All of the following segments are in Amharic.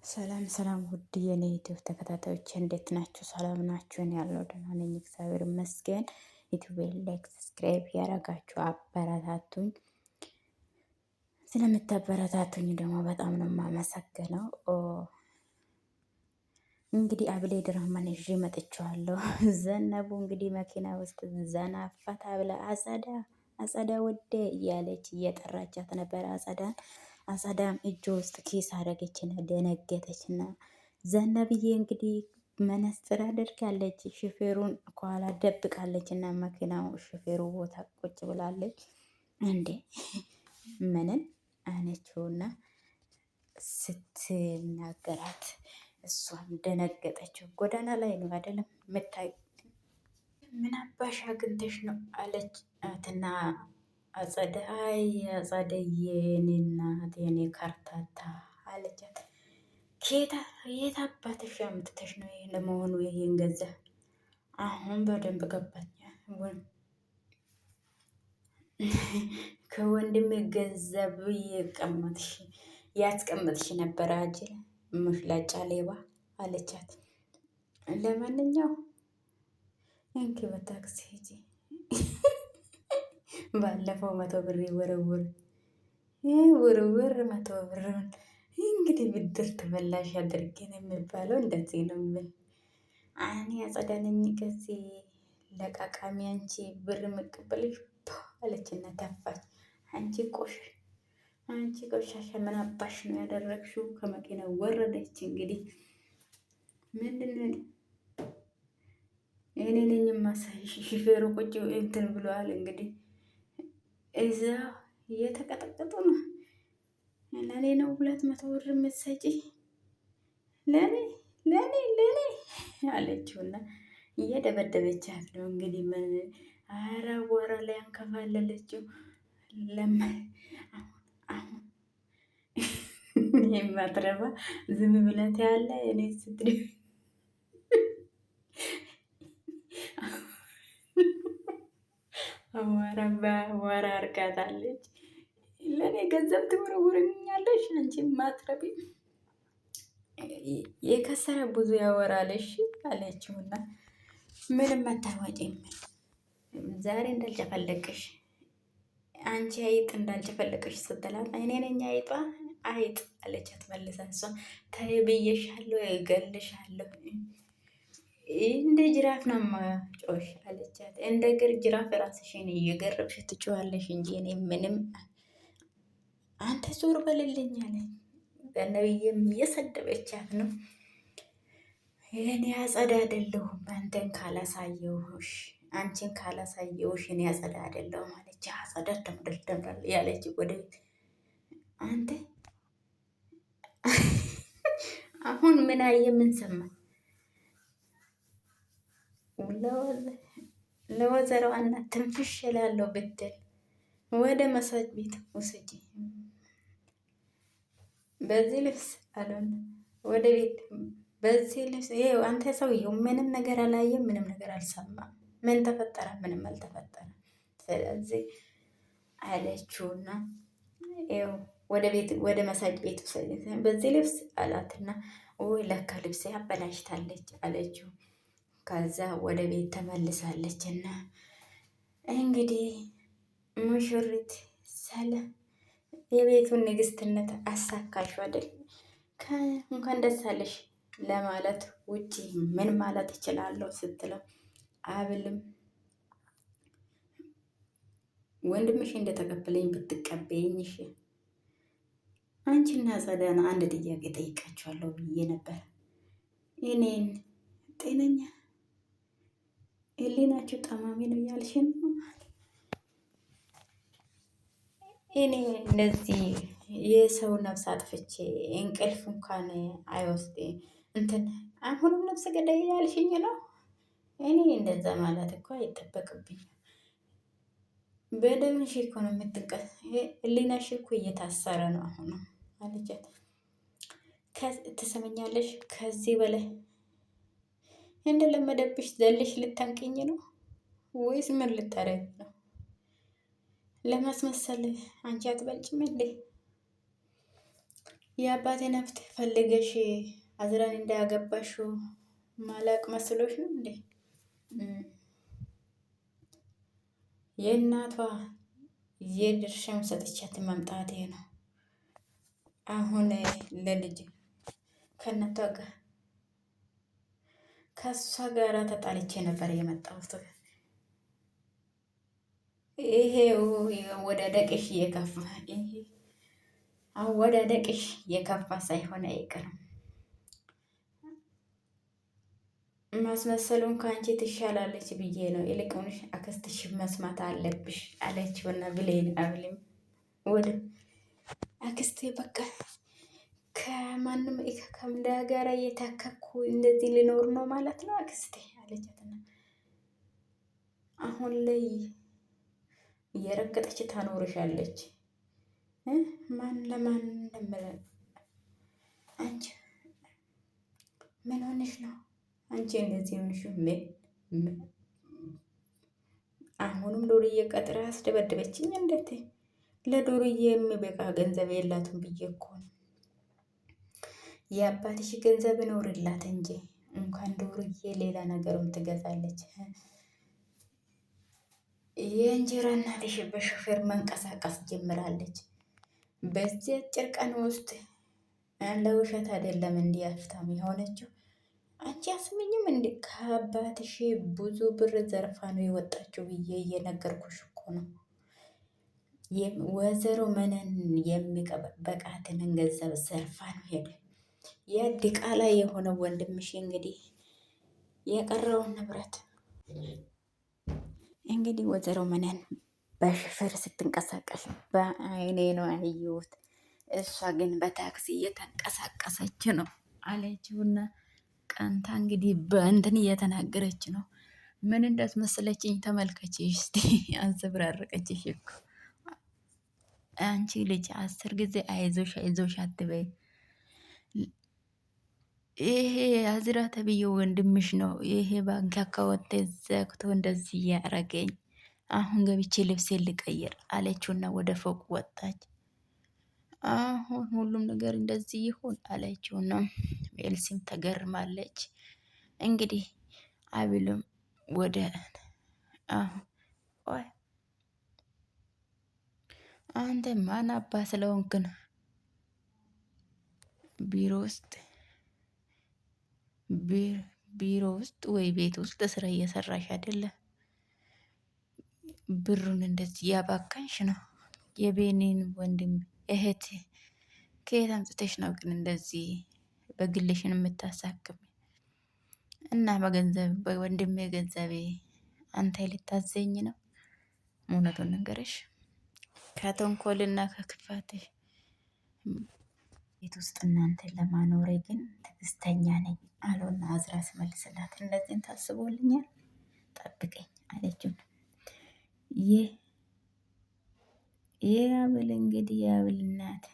ሰላም ሰላም ውድ የኔ ዩቲዩብ ተከታታዮች እንዴት ናችሁ? ሰላም ናችሁን? ያለው ደህና ነኝ፣ እግዚአብሔር ይመስገን። ዩቲዩብ ላይክ ሰብስክራይብ ያደረጋችሁ አበረታቱኝ። ስለምታበረታቱኝ ደግሞ በጣም ነው የማመሰግነው። እንግዲህ አብሌ ድራማን ይዤ መጥቼዋለሁ። ዘነቡ እንግዲህ መኪና ውስጥ ዘና ፈታ ብላ አጸዳ ወደ እያለች እየጠራቻት ነበረ። አጸዳም እጇ ውስጥ ኪስ አደረገችና ደነገጠችና ዘነብዬ እንግዲህ መነጽር አድርጋለች። ሹፌሩን ከኋላ ደብቃለች እና መኪናው ሹፌሩ ቦታ ቁጭ ብላለች። እንዴ ምንን አነችውና ስትናገራት እሷም ደነገጠችው። ጎዳና ላይ ነው አይደለም የምታይ፣ ምን አባሽ አግኝተሽ ነው አለቻትና አጸዳይ አጸደዬ የኔ እናት የኔ ከርታታ አለቻት። የት አባትሽ አምጥተሽ ነው ለመሆኑ ይሄን ገንዘብ? አሁን በደንብ ገባኝ። ከወንድም ገንዘብ ያስቀመጥሽ ነበረ አጅል ሙሽላጫ ሌባ አለቻት። ለማንኛው እንኪ በታክሲ ሂጂ። ባለፈው 100 ብር ውርውር 100 ብርን እንግዲህ ብድር ተመላሽ አድርጌ ነው የሚባለው። እንደዚህ ነው የምል እኔ አጸዳነኝ ከዚህ ለቃቃሚ አንቺ ብር መቀበልሽ አለችና ተፋች። አንቺ ቆሻሻ ምን አባሽ ነው ያደረግሽው? ከመኪና ወረደች። እንግዲህ ምንድን እኔ ነኝ የማሳይሽ፣ ሹፌሩ ቁጭ እንትን ብለዋል። እንግዲህ እዛ እየተቀጠቀጡ ነው። ለእኔ ነው 200 ብር የምትሰጪ? ለእኔ አለችውና እየደበደበቻት ነው እንግዲህ ምን አረ ወራ ላይ አንከባለለችው። አሁን የማትረባ ዝም ብለት ያለ እኔ ስትል አዋራ በአዋራ አርጋታለች። ለእኔ ገንዘብ ትወረውርኛለሽ አንቺ ማትረቢ፣ የከሰረ ብዙ ያወራለሽ አለችውና ምንም አታወጪም ዛሬ እንዳልጨፈለቅሽ አንቺ አይጥ እንዳልጨፈለቅሽ ስትላት እኔ ነኝ አይጥ አለቻት መልሳ። እሷ ተይ ብዬሻለሁ እገልሻለሁ እንደ ጅራፍ ነው ማጮሽ አለቻት። እንደ ግር ጅራፍ ራስሽን እየገረብሽ ትጮዋለሽ እንጂ እኔ ምንም አንተ ዞር በልልኝ አለ። በነብይም እየሰደበቻት ነው። እኔ አጸዳ አይደለሁም አንተን ካላሳየውሽ አንቺን ካላሳየውሽ እኔ አጸዳ አይደለሁም አለች። አጸዳ ደምደምደም ያለች ወደ አንተ አሁን ምን አየ ምን ሰማ? ለወዘረዋ እናት ትንፍሽ እላለሁ ብትል ወደ መሳጅ ቤት ውሰጂ። በዚህ ልብስ አሉን ወደ ቤት በዚህ ልብስ ይኸው አንተ ሰውየው ምንም ነገር አላየም፣ ምንም ነገር አልሰማም። ምን ተፈጠረ? ምንም አልተፈጠረም። ስለዚህ አለችውና ይኸው ወደ ቤት ወደ መሳጅ ቤት በዚህ ልብስ አላትና ወይ ለካ ልብስ ያበላሽታለች አለችው። ከዛ ወደ ቤት ተመልሳለች እና እንግዲህ ሙሽሪት ሰላም የቤቱን ንግስትነት አሳካሽ አይደል? እንኳን ደስ አለሽ ለማለት ውጪ ምን ማለት እችላለሁ ስትለው አብልም ወንድምሽ እንደተቀበለኝ ብትቀበይኝ እሺ፣ አንቺና ጸዳና አንድ ጥያቄ ጠይቃችኋለሁ ብዬ ነበር። እኔን ጤነኛ ህሊናችሁ ጠማሚ ነው ያልሽን ነው? እኔ እንደዚህ የሰው ነፍስ አጥፍቼ እንቅልፍ እንኳን አይወስድ እንትን አሁንም ነፍስ ገዳይ ያልሽኝ ነው? እኔ እንደዛ ማለት እኮ አይጠበቅብኝም። በደምሽ እኮ ነው የምትንቀስ፣ ህሊናሽ እኮ እየታሰረ ነው አሁን አለቻት። ትሰመኛለሽ? ከዚህ በላይ እንደለመደብሽ ዘለሽ ልታንቅኝ ነው ወይስ ምን ልታረግ ነው? ለማስመሰል አንቺ አትበልጭም እንዴ? የአባቴ ነፍት ፈልገሽ አዝራን እንዳያገባሽው ማላቅ መስሎሽ ነው እንዴ? የእናቷ የድርሻውን ሰጥቻት መምጣቴ ነው። አሁን ለልጅ ከእናቷ ጋር ከእሷ ጋር ተጣልቼ ነበር የመጣሁት። ይሄ ወዳደቅሽ እየከፋ ይሄ አወዳደቅሽ የከፋ ሳይሆን አይቀርም። ማስመሰሉን ከአንቺ ትሻላለች ብዬ ነው። ይልቁንሽ አክስትሽ መስማት አለብሽ አለችውና ብሌን አብሊም ወደ አክስቴ በቃ ከማንም ከምዳ ጋር እየታከኩ እንደዚህ ልኖር ነው ማለት ነው አክስቴ አለቻትና አሁን ላይ እየረገጠች ታኖርሻለች። ማን ለማን እንደምለን አንቺ ምን ሆነሽ ነው? አንቺ እንደዚህ ሆንሽ? አሁንም ዱርዬ ቀጥራ አስደበደበችኝ። እንዴት ለዱርዬ የሚበቃ ገንዘብ የላትም ብዬ እኮ ነው። የአባትሽ ገንዘብ ይኖርላት እንጂ እንኳን ዱርዬ ሌላ ነገሩም ትገዛለች። የእንጀራ እናትሽ በሾፌር መንቀሳቀስ ጀምራለች። በዚህ አጭር ቀን ውስጥ ለውሸት አይደለም እንዲህ ሀብታም የሆነችው። አንቺ አስምኝም እንዴ ከአባትሽ ብዙ ብር ዘርፋ ነው የወጣችው ብዬ እየነገርኩሽ እኮ ነው። ወይዘሮ መነን የሚበቃትን ገንዘብ ዘርፋ ነው ሄደ። የድቃላ የሆነ ወንድምሽ እንግዲህ የቀረውን ንብረት እንግዲህ ወይዘሮ መነን በሽፍር ስትንቀሳቀስ በአይኔ ነው ያየሁት። እሷ ግን በታክሲ እየተንቀሳቀሰች ነው አለችውና ቀንታ እንግዲህ በእንትን እየተናገረች ነው። ምን እንዳስመሰለችኝ ተመልከች እስቲ። አዘብራረቀችሽ እኮ አንቺ ልጅ 10 ጊዜ አይዞሽ አይዞሽ አትበይ። ይሄ አዝራ ተብዬው ወንድምሽ ነው። ይሄ ባንክ አካውንት ዘግቶ እንደዚህ ያረገኝ። አሁን ገብቼ ልብሴን ልቀይር አለችውና ወደ ፎቅ ወጣች። አሁን ሁሉም ነገር እንደዚህ ይሁን አለችውና ኤልሲም ተገርማለች። እንግዲህ አብልም ወደ አንተ ማን አባ ስለሆንክ ነው ቢሮ ውስጥ ወይ ቤት ውስጥ ስራ እየሰራሽ አይደለም? ብሩን እንደዚህ ያባካንሽ ነው። የቤኒን ወንድም እህት ከየት አምጥተሽ ነው ግን እንደዚህ በግልሽን የምታሳክም? እና በገንዘብ በወንድሜ ገንዘቤ አንተ ልታዘኝ ነው? እውነቱን ነገርሽ ከተንኮልና ከክፋትሽ ቤት ውስጥ እናንተ ለማኖሬ ግን ትዕግስተኛ ነኝ አለውና አዝራ ስመልስላት እንደዚህን ታስቦልኛል ጠብቀኝ አለችው። የአብል እንግዲህ የአብል እናት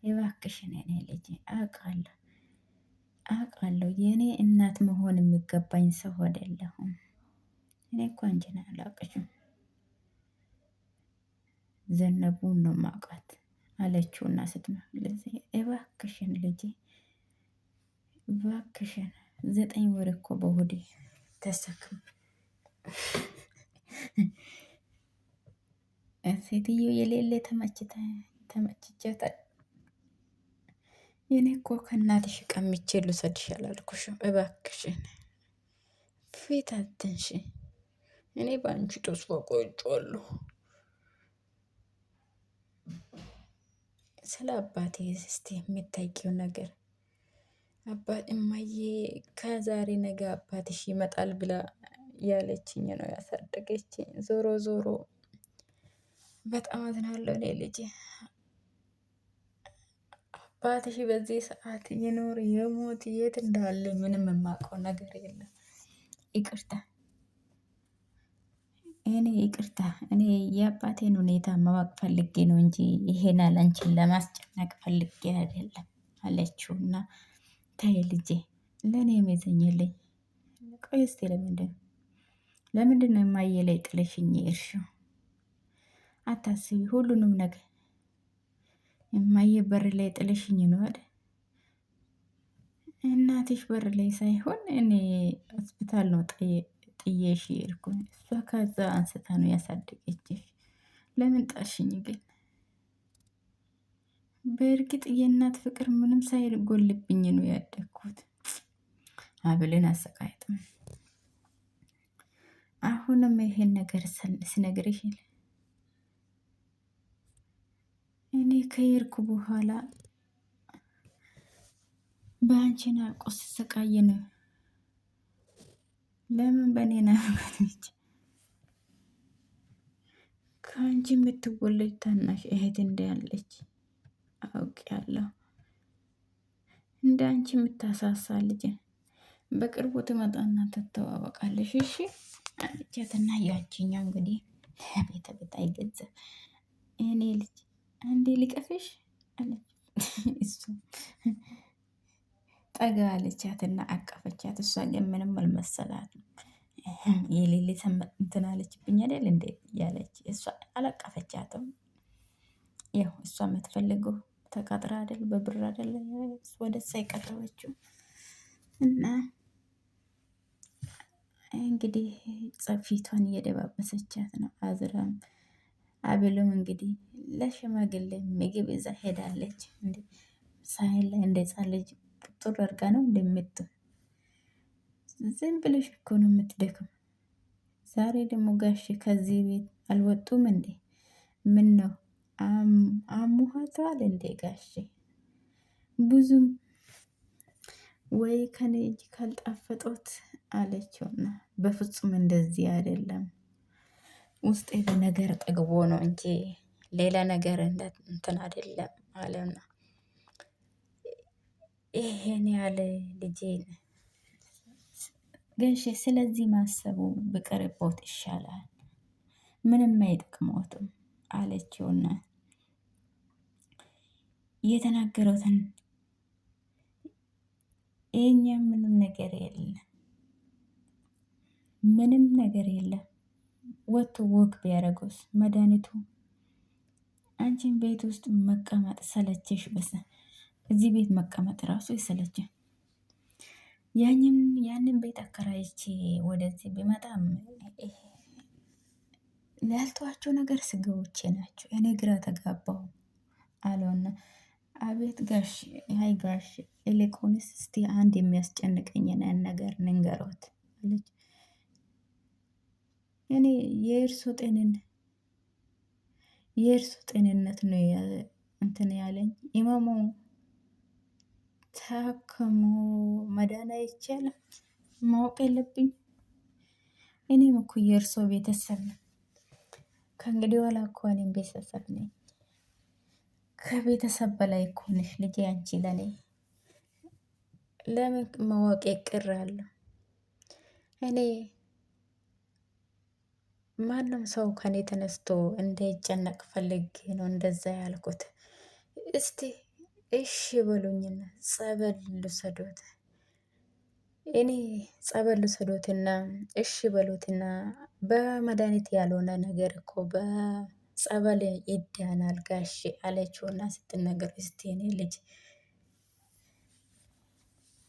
የባክሽን እኔ ልጅ አውቃለሁ የእኔ እናት መሆን የሚገባኝ ሰው አይደለሁም። እኔ እኮ አንቺን አላውቅሽም ዘነቡን ነው ማውቃት አለችውና ስትመልስ እባክሽን ልጄ እባክሽን 9 ወር እኮ በሆዴ ተሰክም ሴትዮ የሌለ ተመችቻታል። እኔ እኮ ከእናትሽ ቀምቼ ልውሰድሽ አላልኩሽም? እባክሽን ፊት አትንሺ። እኔ በአንቺ ተስፋ ቆርጫለሁ። ስለ አባቴ እስቲ የምታውቂው ነገር አባት እማዬ ከዛሬ ነገ አባትሽ ይመጣል ብላ ያለችኝ ነው ያሳደገችኝ። ዞሮ ዞሮ በጣም አዝናለሁ እኔ ልጄ። አባትሽ በዚህ ሰዓት ይኖር የሞት የት እንዳለ ምንም የማውቀው ነገር የለም። ይቅርታ እኔ የአባቴን ሁኔታ ማወቅ ፈልጌ ነው እንጂ ይሄን አንቺን ለማስጨነቅ ፈልጌ አይደለም አለችውና ተይ ልጄ ለእኔ የመዘኝልኝ ቆይ እስቲ ለምንድን ነው የማየ ላይ ጥለሽኝ እርሺው? አታስቢ ሁሉንም ነገር እማዬ በር ላይ ጥለሽኝ ነው አይደል? እናትሽ በር ላይ ሳይሆን እኔ ሆስፒታል ነው ጥዬሽ ሄድኩኝ። እሷ ከዛ አንስታ ነው ያሳደገችሽ። ለምን ጣልሽኝ ግን? በእርግጥ የእናት ፍቅር ምንም ሳይጎልብኝ ነው ያደግኩት። አብልን አሰቃይጥም። አሁንም ይሄን ነገር ስነግርሽ እኔ ከሄድኩ በኋላ በአንቺ ናፍቆት ስሰቃይ ነው። ለምን በእኔ ናፍቆት ከአንቺ የምትወለድ ታናሽ እህት እንዳለች አውቄያለሁ። እንደ አንቺ የምታሳሳ ልጅ በቅርቡ ትመጣና ትተዋወቃለሽ። እሺ አለቻትና ያቺኛው እንግዲህ ቤተ ቤት አይገዛም እኔ ልጅ አንዴ ልቀፍሽ አለች። እሱ ጠጋ አለቻትና አቀፈቻት። እሷ ግን ምንም አልመሰላትም። የሌሊ እንትን አለችብኝ አይደል እንዴ ያለች እሷ አላቀፈቻትም። ያው እሷ የምትፈልገው ተቀጥራ አይደል በብር አይደል ወደ እሷ የቀረበችው እና እንግዲህ ፊቷን እየደባበሰቻት ነው። አዝራም አብልም እንግዲህ ለሽማግሌ ምግብ ይዛ ሄዳለች። እንዴ ሳይል ላይ እንደ ሕፃን ልጅ ጡር አድርጋ ነው እንደምት ዝም ብለሽ እኮ ነው የምትደክም። ዛሬ ደግሞ ጋሽ ከዚህ ቤት አልወጡም እንዴ? ምን ነው አሙሃተዋል እንዴ ጋሽ? ብዙም ወይ ከኔ እጅ ካልጣፈጦት አለችውና በፍጹም እንደዚህ አይደለም ውስጤ በነገር ጠግቦ ነው እንጂ ሌላ ነገር እንትን አይደለም አለና ይሄን ያለ ልጄን ገንሽ ስለዚህ ማሰቡ ብቀርቦት ይሻላል፣ ምንም አይጠቅሞትም አለችውና የተናገሩትን የኛ ምንም ነገር የለም፣ ምንም ነገር የለም። ወጥቶ ወክ ቢያደርጉስ መድኃኒቱ አንቺን ቤት ውስጥ መቀመጥ ሰለችሽ። እዚህ ቤት መቀመጥ ራሱ ይሰለችኝ። ያንን ቤት አከራይቼ ወደዚህ ቢመጣም ላልተዋቸው ነገር ስጋዎቼ ናቸው። እኔ ግራ ተጋባሁ አለውና አቤት ጋሽ፣ አይ ጋሽ፣ ይልቁንስ እስቲ አንድ የሚያስጨንቀኝን ነገር ንንገሮት አለች። እኔ የእርሶ ጤንነት ነው እንትን ያለኝ። ኢማሙ ታከሞ መዳን አይቻልም? ማወቅ የለብኝ? እኔም እኮ የእርሶ ቤተሰብ ነው። ከእንግዲህ በኋላ እኮ እኔም ቤተሰብ ነኝ። ከቤተሰብ በላይ እኮ ነሽ ልጄ አንቺ ለኔ። ለምን ማወቅ ቅር አለው? እኔ ማንም ሰው ከኔ ተነስቶ እንዳይጨነቅ ፈልጌ ነው እንደዛ ያልኩት። እስቲ እሺ በሉኝና ጸበል ልውሰዶት። እኔ ጸበል ልውሰዶትና እሺ በሉትና በመድኃኒት ያልሆነ ነገር እኮ በጸበል ይዳናል ጋሽ አለችውና ስትነገር እስቲ እኔ ልጅ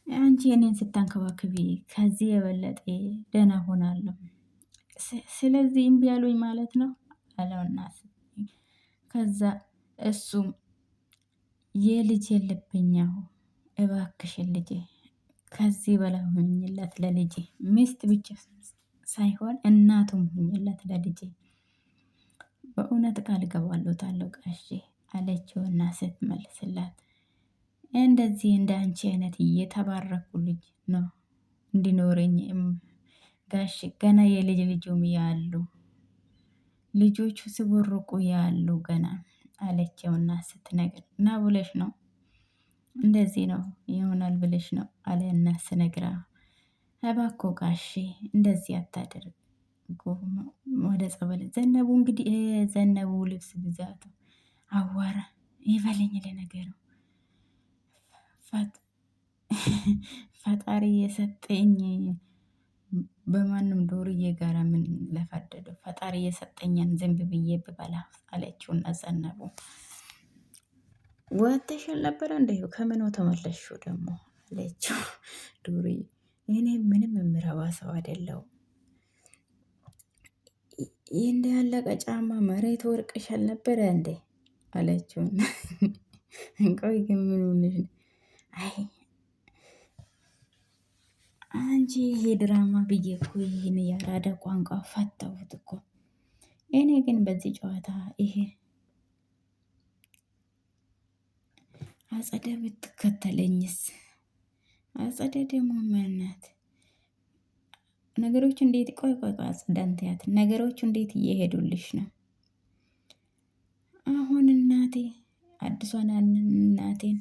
አንቺ እኔን ስታንከባክቢ ከዚህ የበለጠ ደህና ሆናለሁ። ስለዚህ እምቢ ያሉኝ ማለት ነው አለውና ከዛ እሱም የልጅ የለብኛው እባክሽን ልጄ ከዚህ በላይ ሁኝለት ለልጄ፣ ሚስት ብቻ ሳይሆን እናቱም ሁኝለት ለልጄ፣ በእውነት ቃል እገባለታለሁ ጋሼ አለችውና ስትመልስላት እንደዚህ እንደ አንቺ አይነት እየተባረኩ ልጅ ነው እንዲኖረኝ ጋሽ ገና የልጅ ልጁም ያሉ ልጆቹ ሲቦርቁ ያሉ ገና አለችውና ስትነግር እና ብለሽ ነው እንደዚህ ነው ይሆናል ብለሽ ነው አለና ስነግራ እባክዎ ጋሼ እንደዚህ አታደርግ ወደ ጸበል ዘነቡ እንግዲህ ዘነቡ ልብስ ብዛቱ አዋራ ይበለኝ ለነገሩ ፈጣሪ የሰጠኝ በማንም ዶርዬ ጋር ምን ለፈደደው ፈጣሪ የሰጠኝን ዝንብ ብዬ ብበላ አለችውና ዘነቡ ወጥተሽ አልነበረ እንደ ከምን ተመለስሽው ደግሞ አለችው። ዱሪ እኔ ምንም የምረባ ሰው አይደለሁም። ይህ እንደ ያለቀ ጫማ መሬት ወርቅሽ አልነበረ እንዴ አለችውና እንቆይ ግን ምን ሆነሽ ነው? አይ አንቺ ይሄ ድራማ ብዬ እኮ ይህን ያራዳ ቋንቋ ፈታሁት እኮ። እኔ ግን በዚህ ጨዋታ ይሄ አጸደ ብትከተለኝስ? አጸደ ደግሞ ማናት? ነገሮች እንዴት ቆይ አጽዳንትያት ነገሮች እንዴት እየሄዱልሽ ነው? አሁን እናቴ አዲሷን እናቴን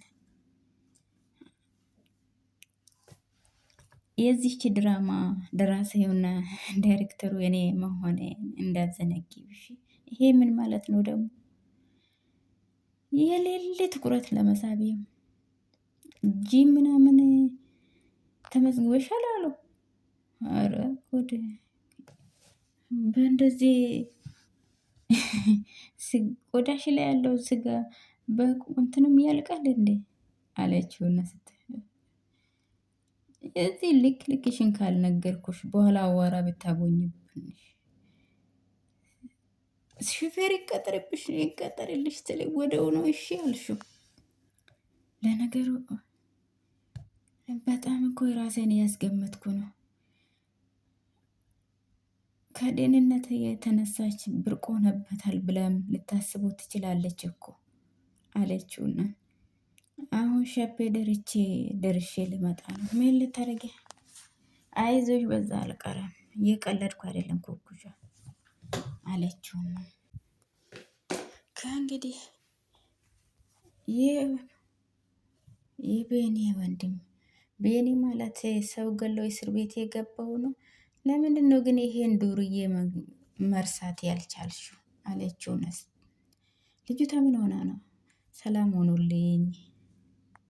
የዚህች ድራማ ደራሲውና ዳይሬክተሩ እኔ መሆኔ እንዳዘነጊው። ይሄ ምን ማለት ነው ደግሞ? የሌለ ትኩረት ለመሳቢያ ጂም ምናምን ተመዝግበሻል አሉ። አረ ጉድ! በእንደዚህ ቆዳሽ ላይ ያለው ስጋ በእንትንም ያልቃል እንዴ አለችውና እዚህ ልክ ልክሽን ካልነገርኩሽ በኋላ አዋራ ብታጎኝብንሽ ሹፌር ይቀጠርብሽ ይቀጠርልሽ ስል ወደው ነው እሺ አልሽው። ለነገሩ በጣም እኮ የራሴን እያስገመትኩ ነው። ከደህንነት የተነሳች ብርቅ ሆነበታል ብለም ልታስቡ ትችላለች እኮ አለችውና አሁን ሸፔ ደርሼ ልመጣ ነው። ምን ልታረጊ? አይዞሽ በዛ አልቀረም እየቀለድኩ አይደለም ኩኩሻ አለችውና ከእንግዲህ የቤኒ ወንድም ቤኒ ማለት ሰው ገለው እስር ቤት የገባው ነው። ለምንድን ነው ግን ይሄን ዱርዬ መርሳት ያልቻልሽው? አለችው ነስ ልጅቷ ምን ሆና ነው? ሰላም ሆኖልኝ